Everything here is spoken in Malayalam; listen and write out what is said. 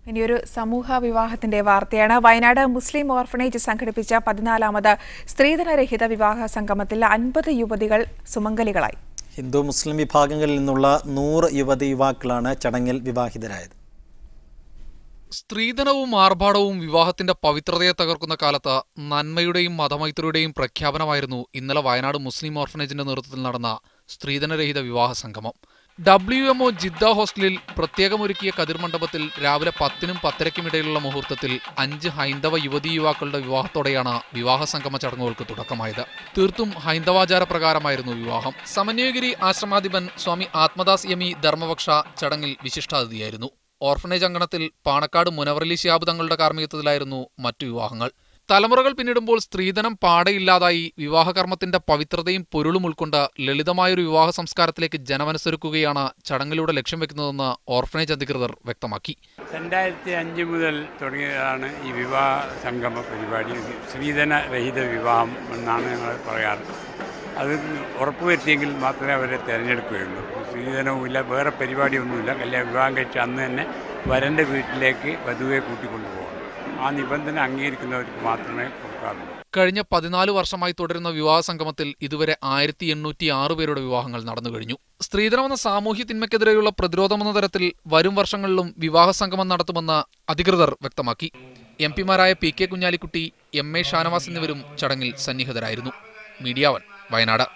ഇനിയൊരു സമൂഹ വിവാഹത്തിന്റെ വാർത്തയാണ്. വയനാട് മുസ്ലിം ഓർഫനേജ് സംഘടിപ്പിച്ച 14ാമത് സ്ത്രീധനരഹിത വിവാഹ സംഗമത്തിൽ 50 യുവതികൾ സുമംഗലികളായി. ഹിന്ദു മുസ്ലിം വിഭാഗങ്ങളിൽ നിന്നുള്ള 100 യുവതി യുവാക്കളാണ് ചടങ്ങിൽ വിവാഹിതരായത്. സ്ത്രീധനവും ആർഭാടവും വിവാഹത്തിന്റെ പവിത്രതയെ തകർക്കുന്ന കാലത്ത് നന്മയുടെയും മതമൈത്രിയുടെയും പ്രഖ്യാപനമായിരുന്നു ഇന്നലെ വയനാട് മുസ്ലിം ഓർഫനേജിന്റെ നേതൃത്വത്തിൽ നടന്ന സ്ത്രീധനരഹിത വിവാഹ സംഗമം. WMO ജിദ്ദ ഹോസ്റ്റലിൽ പ്രത്യേകമൊരുക്കിയ കതിർമണ്ഡപത്തിൽ രാവിലെ 10-നും 10:30-ക്കും ഇടയിലുള്ള മുഹൂർത്തത്തിൽ 5 ഹൈന്ദവ യുവതീ യുവാക്കളുടെ വിവാഹത്തോടെയാണ് വിവാഹ സംഗമ ചടങ്ങുകൾക്ക് തുടക്കമായത്. തീർത്തും ഹൈന്ദവാചാര പ്രകാരമായിരുന്നു വിവാഹം. സമന്വയഗിരി ആശ്രമാധിപൻ സ്വാമി ആത്മദാസ് യമി ധർമ്മപക്ഷ ചടങ്ങിൽ വിശിഷ്ടാതിഥിയായിരുന്നു. ഓർഫനേജ് അങ്കണത്തിൽ പാണക്കാട് മുനവറലി ശിഹാബ് തങ്ങളുടെ കാർമ്മികത്വത്തിലായിരുന്നു മറ്റു വിവാഹങ്ങൾ. തലമുറകൾ പിന്നിടുമ്പോൾ സ്ത്രീധനം പാടെയില്ലാതായി വിവാഹകർമ്മത്തിന്റെ പവിത്രതയും പൊരുളും ഉൾക്കൊണ്ട് ലളിതമായൊരു വിവാഹ സംസ്കാരത്തിലേക്ക് ജനമനസ്സൊരുക്കുകയാണ് ചടങ്ങിലൂടെ ലക്ഷ്യം വെക്കുന്നതെന്ന് ഓർഫനേജ് അധികൃതർ വ്യക്തമാക്കി. 2005 മുതൽ തുടങ്ങിയതാണ് ഈ വിവാഹ സംഗമ പരിപാടി. സ്ത്രീധനരഹിത വിവാഹം എന്നാണ് ഞങ്ങൾ പറയാറ്. അത് ഉറപ്പുവരുത്തിയെങ്കിൽ മാത്രമേ അവരെ തിരഞ്ഞെടുക്കുകയുള്ളൂ. സ്ത്രീധനവുമില്ല, വേറെ പരിപാടിയൊന്നുമില്ല. വിവാഹം കഴിച്ച അന്ന് തന്നെ വരൻ്റെ വീട്ടിലേക്ക് വധുവെ കൂട്ടിക്കൊണ്ടുപോകണം. ആ നിബന്ധന അംഗീകരിക്കുന്നവർക്ക് മാത്രമേ കൊടുക്കാറുള്ളൂ. കഴിഞ്ഞ 14 വർഷമായി തുടരുന്ന വിവാഹ സംഗമത്തിൽ ഇതുവരെ 1806 പേരുടെ വിവാഹങ്ങൾ നടന്നു കഴിഞ്ഞു. സ്ത്രീധനമെന്ന സാമൂഹ്യ തിന്മയ്ക്കെതിരെയുള്ള പ്രതിരോധമെന്ന തരത്തിൽ വരും വർഷങ്ങളിലും വിവാഹ സംഗമം നടത്തുമെന്ന് അധികൃതർ വ്യക്തമാക്കി. MP-മാരായ PK കുഞ്ഞാലിക്കുട്ടി, MA ഷാനവാസ് എന്നിവരും ചടങ്ങിൽ സന്നിഹിതരായിരുന്നു. മീഡിയ 1 വയനാട്.